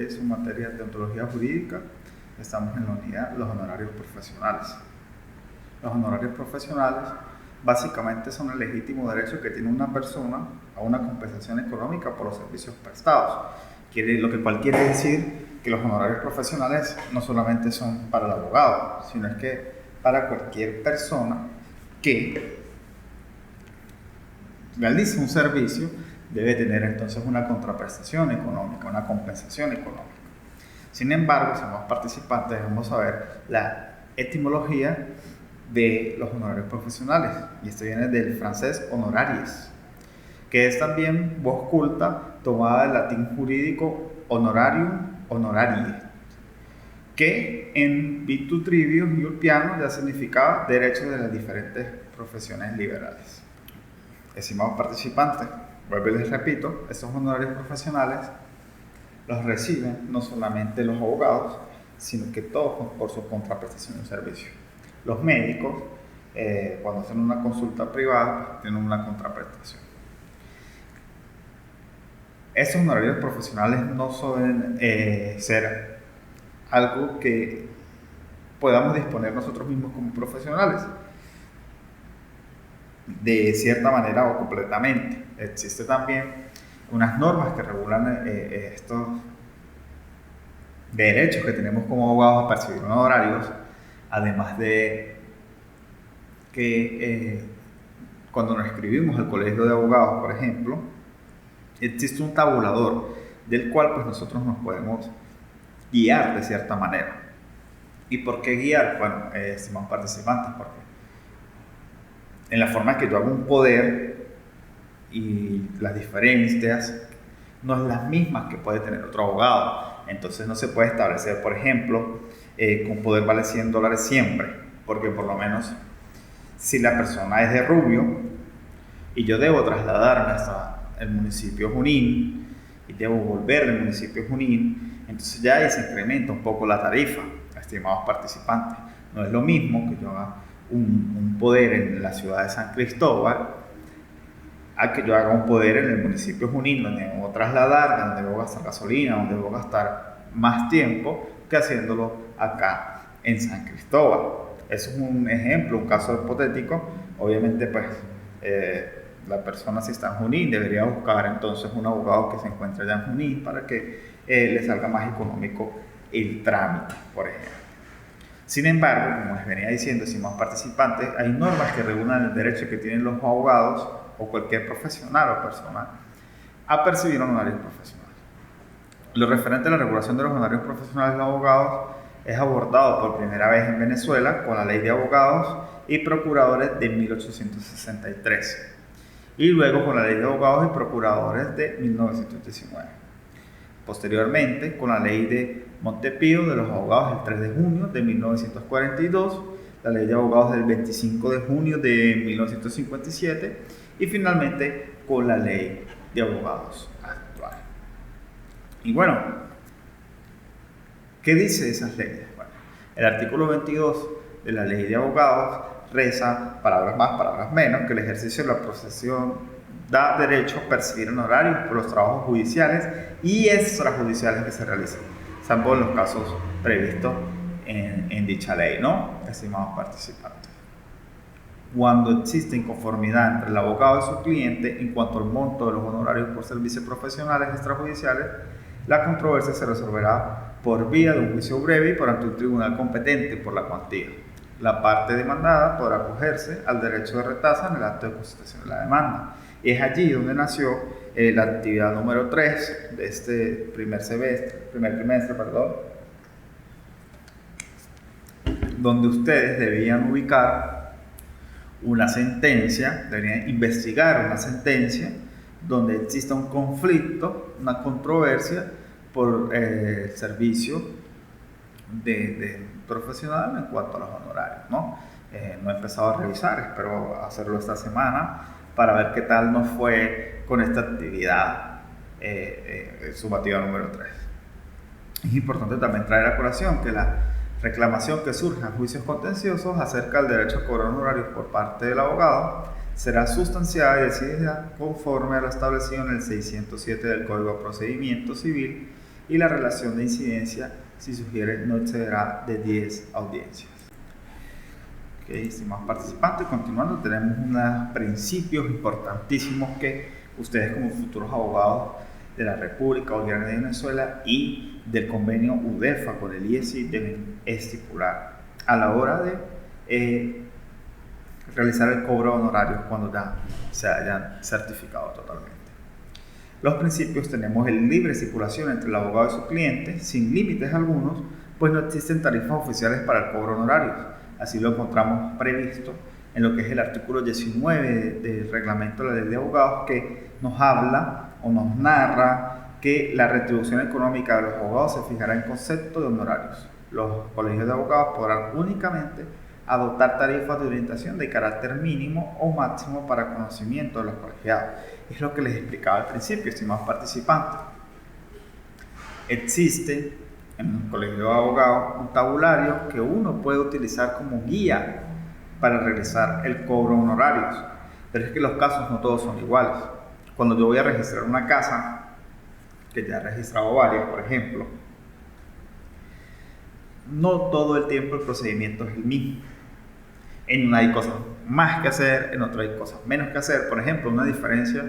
de su materia de ontología jurídica. Estamos en la unidad los honorarios profesionales. Los honorarios profesionales básicamente son el legítimo derecho que tiene una persona a una compensación económica por los servicios prestados. Lo que cual quiere decir que los honorarios profesionales no solamente son para el abogado, sino es que para cualquier persona que realice un servicio debe tener entonces una contraprestación económica, una compensación económica. Sin embargo, si somos participantes, vamos a ver la etimología de los honorarios profesionales, y esto viene del francés honoraries, que es también voz culta tomada del latín jurídico honorarium, honorarie, que en Victu Trivio y Ulpiano ya significaba derecho de las diferentes profesiones liberales. Estimados participantes, vuelvo y les repito, estos honorarios profesionales los reciben no solamente los abogados, sino que todos por su contraprestación de servicio. Los médicos, cuando hacen una consulta privada, tienen una contraprestación. Estos honorarios profesionales no suelen ser algo que podamos disponer nosotros mismos como profesionales, de cierta manera o completamente. Existen también unas normas que regulan estos derechos que tenemos como abogados a percibir honorarios, además de que cuando nos inscribimos al colegio de abogados, por ejemplo, existe un tabulador del cual pues nosotros nos podemos guiar de cierta manera. ¿Y por qué guiar? Bueno, estimados participantes, porque en la forma que yo hago un poder y las diferencias no es las mismas que puede tener otro abogado. Entonces no se puede establecer, por ejemplo, que un poder vale $100 siempre, porque por lo menos si la persona es de Rubio y yo debo trasladarme hasta el municipio Junín y debo volver del municipio Junín, entonces ya ahí se incrementa un poco la tarifa, estimados participantes. No es lo mismo que yo haga un poder en la ciudad de San Cristóbal a que yo haga un poder en el municipio Junín, donde debo trasladar, donde debo gastar gasolina, donde debo gastar más tiempo que haciéndolo acá en San Cristóbal. Eso es un ejemplo, un caso hipotético. Obviamente pues la persona, si está en Junín, debería buscar entonces un abogado que se encuentre allá en Junín para que le salga más económico el trámite, por ejemplo. Sin embargo, como les venía diciendo, estimados participantes, hay normas que regulan el derecho que tienen los abogados o cualquier profesional o persona a percibir honorarios profesionales. Lo referente a la regulación de los honorarios profesionales de los abogados es abordado por primera vez en Venezuela con la Ley de Abogados y Procuradores de 1863 y luego con la Ley de Abogados y Procuradores de 1919. Posteriormente, con la Ley de Montepío de los Abogados del 3 de junio de 1942, la Ley de Abogados del 25 de junio de 1957 y finalmente con la Ley de Abogados actual. Y bueno, ¿qué dice esas leyes? Bueno, el artículo 22 de la Ley de Abogados reza, palabras más, palabras menos, que el ejercicio de la profesión da derecho a percibir honorarios por los trabajos judiciales y extrajudiciales que se realizan, salvo en los casos previstos en dicha ley, ¿no? Estimados participantes. Cuando existe inconformidad entre el abogado y su cliente en cuanto al monto de los honorarios por servicios profesionales extrajudiciales, la controversia se resolverá por vía de un juicio breve y por ante un tribunal competente por la cuantía. La parte demandada podrá acogerse al derecho de retasa en el acto de constitución de la demanda. Y es allí donde nació la actividad número 3 de este primer trimestre, donde ustedes debían ubicar una sentencia, deberían investigar una sentencia donde exista un conflicto, una controversia por el servicio de profesional en cuanto a los honorarios, ¿no? No he empezado a revisar, espero hacerlo esta semana para ver qué tal nos fue con esta actividad sumativa número 3. Es importante también traer a colación que la reclamación que surja en juicios contenciosos acerca del derecho a cobrar honorarios por parte del abogado será sustanciada y decidida conforme a lo establecido en el 607 del Código de Procedimiento Civil y la relación de incidencia, si sugiere, no excederá de 10 audiencias. Ok, estimados participantes, continuando, tenemos unos principios importantísimos que ustedes como futuros abogados de la República Bolivariana de Venezuela y del convenio UDEFA con el IESI deben estipular a la hora de realizar el cobro de honorarios cuando ya se hayan certificado totalmente. Los principios: tenemos el libre circulación entre el abogado y su cliente, sin límites algunos, pues no existen tarifas oficiales para el cobro de honorarios. Así lo encontramos previsto en lo que es el artículo 19 del reglamento de la ley de abogados, que nos habla o nos narra que la retribución económica de los abogados se fijará en concepto de honorarios. Los colegios de abogados podrán únicamente adoptar tarifas de orientación de carácter mínimo o máximo para conocimiento de los colegiados. Es lo que les explicaba al principio, estimados participantes. Existe en un colegio de abogados un tabulario que uno puede utilizar como guía para realizar el cobro de honorarios, pero es que los casos no todos son iguales. Cuando yo voy a registrar una casa, que ya he registrado varias, por ejemplo, no todo el tiempo el procedimiento es el mismo. En una hay cosas más que hacer, en otra hay cosas menos que hacer. Por ejemplo, una diferencia,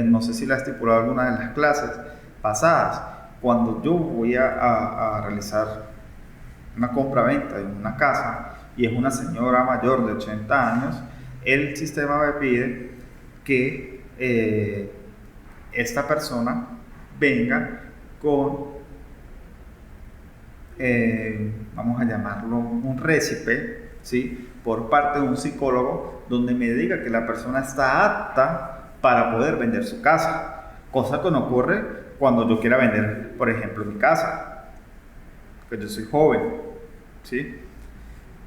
no sé si la he estipulado en alguna de las clases pasadas, cuando yo voy a realizar una compra-venta de una casa y es una señora mayor de 80 años, el sistema me pide que esta persona venga con, vamos a llamarlo un récipe, ¿sí?, por parte de un psicólogo, donde me diga que la persona está apta para poder vender su casa, cosa que no ocurre cuando yo quiera vender, por ejemplo, mi casa, porque yo soy joven, ¿sí?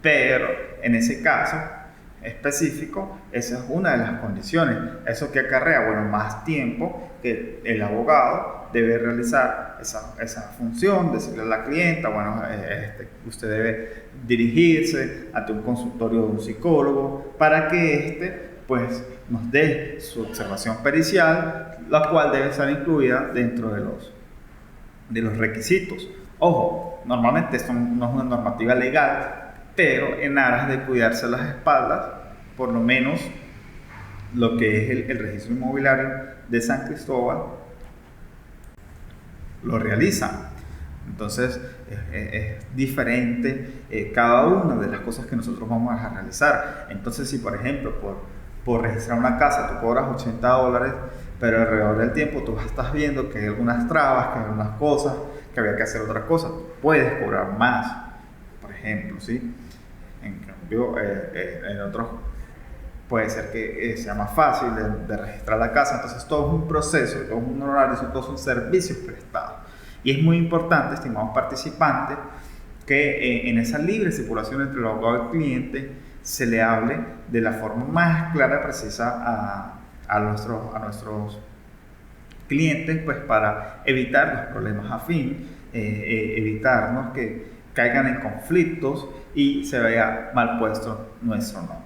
Pero en ese caso específico, esa es una de las condiciones. ¿Eso que acarrea? Bueno, más tiempo que el abogado debe realizar esa función, decirle a la clienta, bueno, usted debe dirigirse ante un consultorio de un psicólogo para que pues nos dé su observación pericial, la cual debe estar incluida dentro de los requisitos. Ojo, normalmente esto no es una normativa legal, pero en aras de cuidarse las espaldas, por lo menos lo que es el registro inmobiliario de San Cristóbal lo realiza. Entonces es diferente cada una de las cosas que nosotros vamos a realizar. Entonces, si por ejemplo por registrar una casa tú cobras $80, pero alrededor del tiempo tú estás viendo que hay algunas trabas, que hay algunas cosas, que había que hacer otras cosas, puedes cobrar más, por ejemplo, ¿sí? En cambio, en otros puede ser que sea más fácil de registrar la casa. Entonces todo es un proceso, todo es un horario, todos son servicios prestados. Y es muy importante, estimados participantes, que en esa libre circulación entre el abogado y el cliente se le hable de la forma más clara y precisa a nuestros clientes, pues para evitar los problemas a fin, evitarnos que caigan en conflictos y se vea mal puesto nuestro nombre.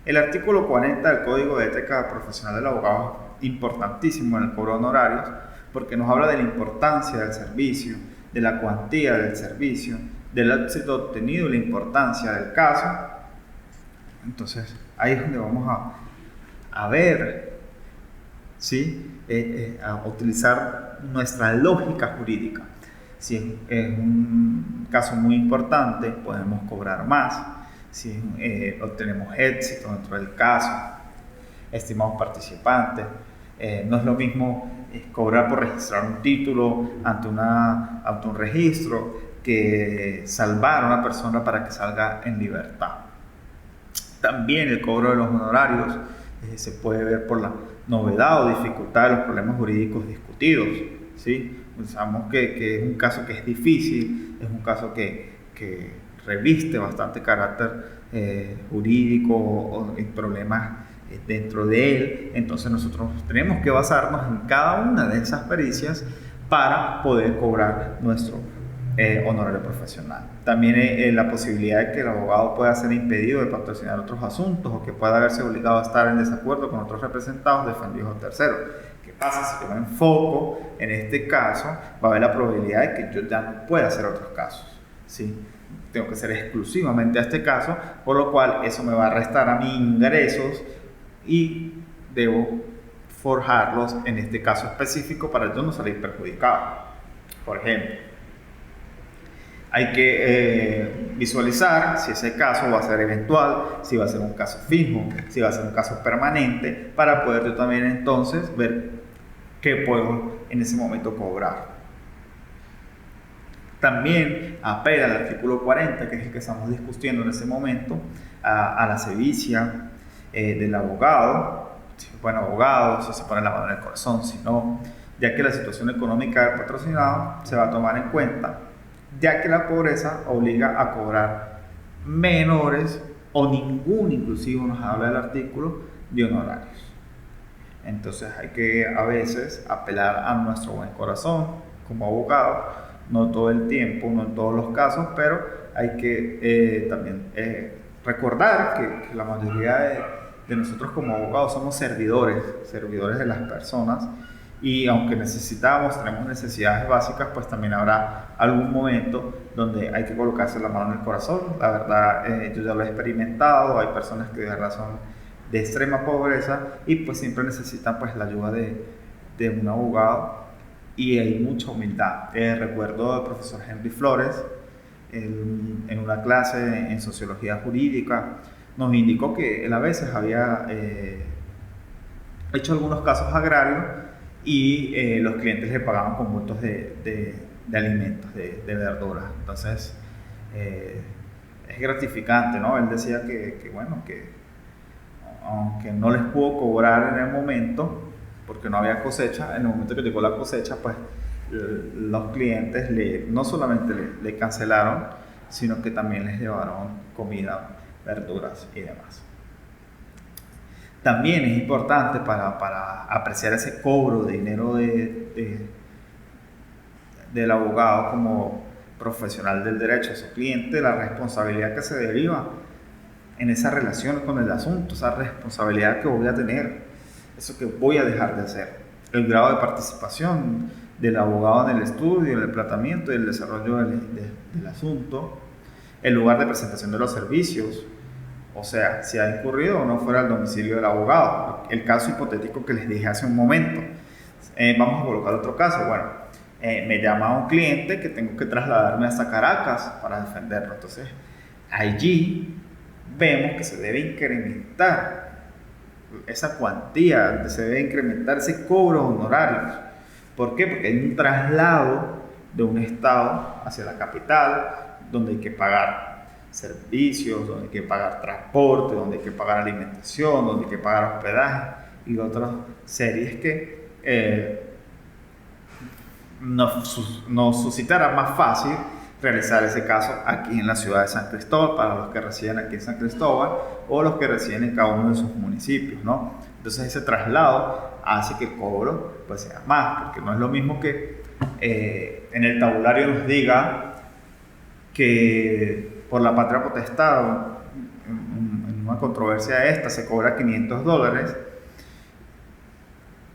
El artículo 40 del Código de Ética Profesional del Abogado es importantísimo en el cobro de honorarios, porque nos habla de la importancia del servicio, de la cuantía del servicio, del éxito obtenido y la importancia del caso. Entonces ahí es donde vamos a ver, ¿sí? A utilizar nuestra lógica jurídica. Si es un caso muy importante, podemos cobrar más. Si obtenemos éxito dentro del caso, estimados participantes, no es lo mismo cobrar por registrar un título ante un registro que salvar a una persona para que salga en libertad. También el cobro de los honorarios se puede ver por la novedad o dificultad de los problemas jurídicos discutidos, ¿sí? Pensamos que es un caso que es difícil, es un caso que reviste bastante carácter jurídico o problemas dentro de él. Entonces nosotros tenemos que basarnos en cada una de esas pericias para poder cobrar nuestro honorario profesional. También la posibilidad de que el abogado pueda ser impedido de patrocinar otros asuntos o que pueda verse obligado a estar en desacuerdo con otros representados, defendidos o terceros, que pasa? Si yo me enfoco en este caso, va a haber la probabilidad de que yo ya no pueda hacer otros casos, ¿sí? Tengo que ser exclusivamente a este caso, por lo cual eso me va a restar a mis ingresos y debo forjarlos en este caso específico para yo no salir perjudicado. Por ejemplo, hay que visualizar si ese caso va a ser eventual, si va a ser un caso fijo, si va a ser un caso permanente, para poder yo también entonces ver qué puedo en ese momento cobrar. También apela al artículo 40, que es el que estamos discutiendo en ese momento, a la sevicia del abogado, si es buen abogado, si se pone la mano en el corazón, si no, ya que la situación económica del patrocinado se va a tomar en cuenta, ya que la pobreza obliga a cobrar menores o ningún, inclusive nos habla del artículo, de honorarios. Entonces hay que a veces apelar a nuestro buen corazón como abogado, no todo el tiempo, no en todos los casos, pero hay que también recordar que la mayoría de nosotros como abogados somos servidores de las personas, y aunque tenemos necesidades básicas, pues también habrá algún momento donde hay que colocarse la mano en el corazón. La verdad, yo ya lo he experimentado, hay personas que de verdad son de extrema pobreza y pues siempre necesitan pues la ayuda de un abogado, y hay mucha humildad. Recuerdo al profesor Henry Flores, en una clase en sociología jurídica, nos indicó que él a veces había hecho algunos casos agrarios y los clientes le pagaban con bultos de alimentos, de verduras. Entonces, es gratificante, ¿no? Él decía bueno, que aunque no les pudo cobrar en el momento, porque no había cosecha, en el momento que llegó la cosecha, pues los clientes no solamente le cancelaron, sino que también les llevaron comida, verduras y demás. También es importante para apreciar ese cobro de dinero del abogado como profesional del derecho a su cliente, la responsabilidad que se deriva en esa relación con el asunto, esa responsabilidad que voy a tener, eso que voy a dejar de hacer, el grado de participación del abogado en el estudio, en el planteamiento y el desarrollo del asunto, el lugar de presentación de los servicios, o sea, si ha incurrido o no fuera el domicilio del abogado. El caso hipotético que les dije hace un momento. Vamos a colocar otro caso. Bueno, me llama un cliente que tengo que trasladarme hasta Caracas para defenderlo. Entonces, allí vemos que se debe incrementar esa cuantía, se debe incrementar ese cobro honorarios. ¿Por qué? Porque hay un traslado de un estado hacia la capital, donde hay que pagar servicios, donde hay que pagar transporte, donde hay que pagar alimentación, donde hay que pagar hospedaje y otras series que nos suscitará más fácil realizar ese caso aquí en la ciudad de San Cristóbal, para los que residen aquí en San Cristóbal o los que residen en cada uno de sus municipios, ¿no? Entonces ese traslado hace que el cobro pues sea más, porque no es lo mismo que en el tabulario nos diga que por la patria potestad, en una controversia esta, se cobra $500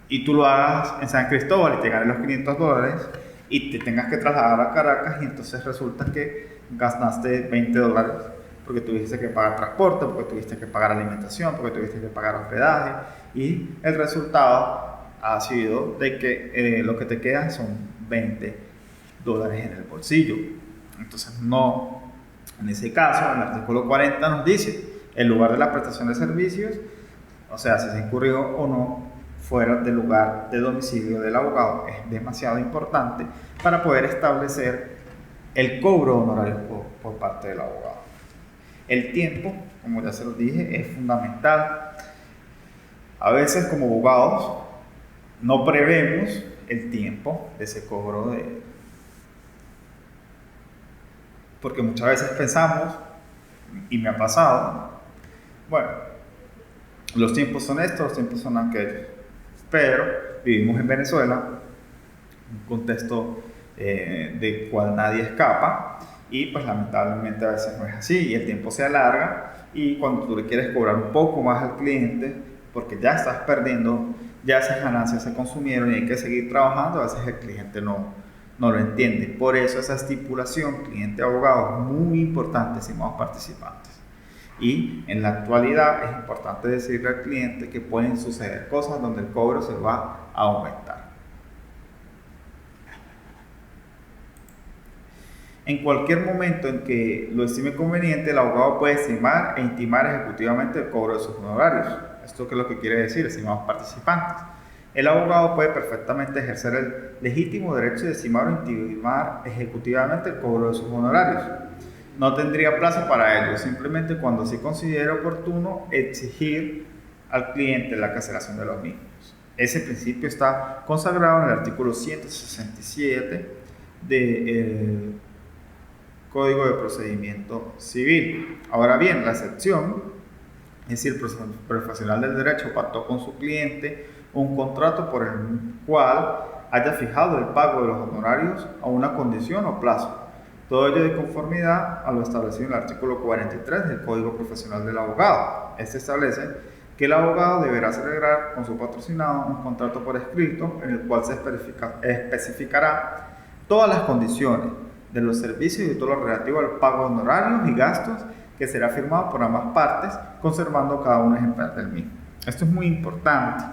y tú lo hagas en San Cristóbal y te ganes los $500 y te tengas que trasladar a Caracas, y entonces resulta que gastaste $20 porque tuviste que pagar transporte, porque tuviste que pagar alimentación, porque tuviste que pagar hospedaje, y el resultado ha sido de que lo que te queda son $20 en el bolsillo. Entonces no, en ese caso el artículo 40 nos dice el lugar de la prestación de servicios, o sea, si se incurrió o no fuera del lugar de domicilio del abogado, es demasiado importante para poder establecer el cobro de honorarios por parte del abogado. El tiempo, como ya se lo dije, es fundamental. A veces como abogados no prevemos el tiempo de ese cobro porque muchas veces pensamos, y me ha pasado, bueno, los tiempos son estos, los tiempos son aquellos, pero vivimos en Venezuela, un contexto del cual nadie escapa, y pues lamentablemente a veces no es así, y el tiempo se alarga, y cuando tú le quieres cobrar un poco más al cliente, porque ya estás perdiendo ya esas ganancias se consumieron y hay que seguir trabajando, a veces el cliente no lo entiende. Por eso esa estipulación cliente-abogado es muy importante, estimados participantes. Y en la actualidad es importante decirle al cliente que pueden suceder cosas donde el cobro se va a aumentar. En cualquier momento en que lo estime conveniente, el abogado puede estimar e intimar ejecutivamente el cobro de sus honorarios. ¿Esto qué es lo que quiere decir, estimados participantes? El abogado puede perfectamente ejercer el legítimo derecho de estimar o intimar ejecutivamente el cobro de sus honorarios. No tendría plazo para ello, simplemente cuando se considere oportuno exigir al cliente la cancelación de los mismos. Ese principio está consagrado en el artículo 167 del Código de Procedimiento Civil. Ahora bien, la excepción es si el profesional del derecho pactó con su cliente un contrato por el cual haya fijado el pago de los honorarios a una condición o plazo. Todo ello de conformidad a lo establecido en el artículo 43 del Código Profesional del Abogado. Este establece que el abogado deberá celebrar con su patrocinado un contrato por escrito en el cual se especificará todas las condiciones de los servicios y todo lo relativo al pago de honorarios y gastos que será firmado por ambas partes, conservando cada un ejemplar del mismo. Esto es muy importante.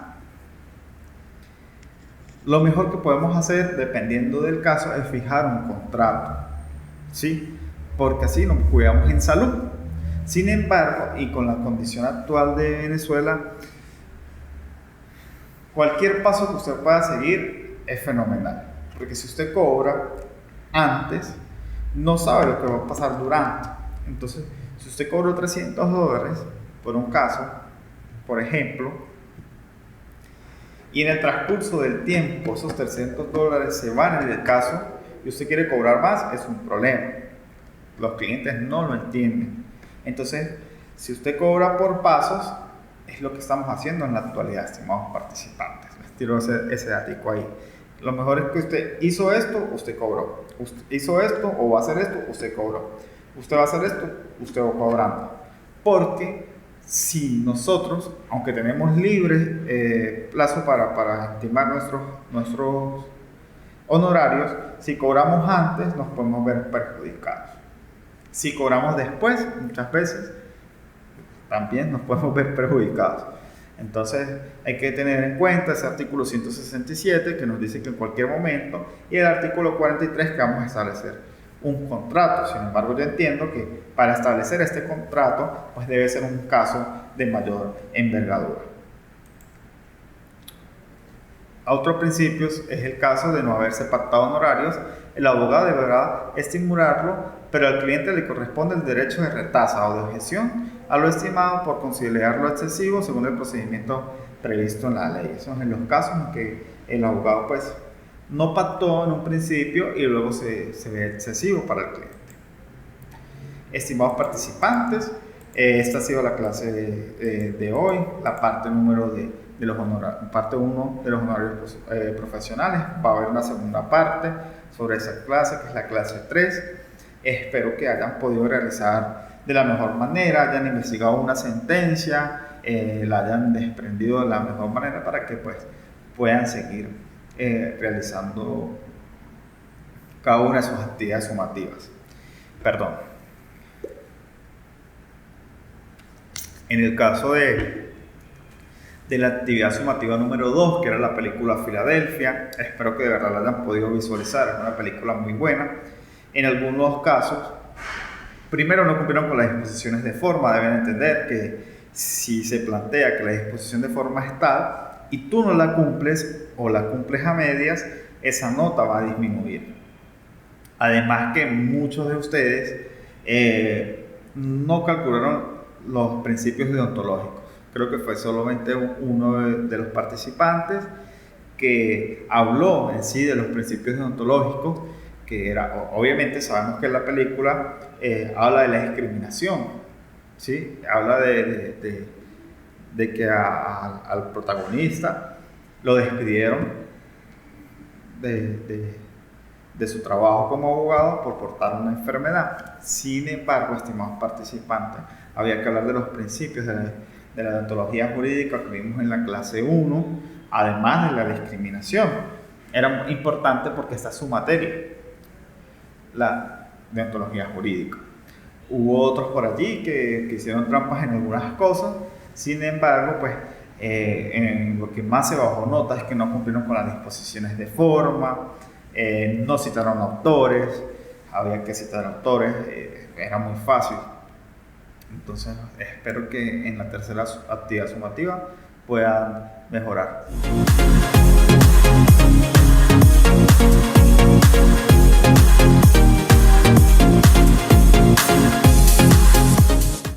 Lo mejor que podemos hacer, dependiendo del caso, es fijar un contrato, ¿sí? Porque así nos cuidamos en salud. Sin embargo, y con la condición actual de Venezuela, cualquier paso que usted pueda seguir es fenomenal. Porque si usted cobra antes, no sabe lo que va a pasar durante. Entonces, si usted cobró $300 por un caso, por ejemplo, y en el transcurso del tiempo esos $300 se van en el caso y usted quiere cobrar más, es un problema. Los clientes no lo entienden. Entonces, si usted cobra por pasos, es lo que estamos haciendo en la actualidad, estimados participantes. Les tiro ese datico ahí. Lo mejor es que usted hizo esto, usted cobró. Usted hizo esto o va a hacer esto, usted cobró. Usted va a hacer esto, usted va cobrando. Porque si nosotros, aunque tenemos libre plazo para estimar nuestros honorarios, si cobramos antes nos podemos ver perjudicados. Si cobramos después, muchas veces también nos podemos ver perjudicados. Entonces hay que tener en cuenta ese artículo 167 que nos dice que en cualquier momento, y el artículo 43 que vamos a establecer un contrato. Sin embargo, yo entiendo que para establecer este contrato pues debe ser un caso de mayor envergadura. Otro principio es el caso de no haberse pactado honorarios. El abogado deberá estimularlo, pero al cliente le corresponde el derecho de retasa o de objeción a lo estimado por considerarlo excesivo según el procedimiento previsto en la ley. Esos son en los casos en que el abogado pues no pactó en un principio y luego se ve excesivo para el cliente. Estimados participantes, esta ha sido la clase de hoy, la parte número de los honorarios, parte 1 de los honorarios profesionales. Va a haber una segunda parte sobre esa clase, que es la clase 3. Espero que hayan podido realizar de la mejor manera, hayan investigado una sentencia, la hayan desprendido de la mejor manera para que pues puedan seguir realizando cada una de sus actividades sumativas. Perdón. En el caso de la actividad sumativa número 2, que era la película Filadelfia, espero que de verdad la hayan podido visualizar. Es una película muy buena. En algunos casos, primero no cumplieron con las disposiciones de forma. Deben entender que si se plantea que la disposición de forma es tal y tú no la cumples o la cumples a medias, esa nota va a disminuir. Además que muchos de ustedes no calcularon los principios deontológicos. Creo que fue solamente uno de los participantes que habló en sí de los principios deontológicos, que era, obviamente sabemos que en la película habla de la discriminación, ¿sí? Habla de que al protagonista lo despidieron de su trabajo como abogado por portar una enfermedad. Sin embargo, estimados participantes, había que hablar de los principios de la deontología jurídica que vimos en la clase 1, además de la discriminación. Era importante porque esta es su materia, la deontología jurídica. Hubo otros por allí que hicieron trampas en algunas cosas, sin embargo, pues en lo que más se bajó nota es que no cumplieron con las disposiciones de forma, no citaron autores, había que citar autores, era muy fácil. Entonces espero que en la tercera actividad sumativa puedan mejorar.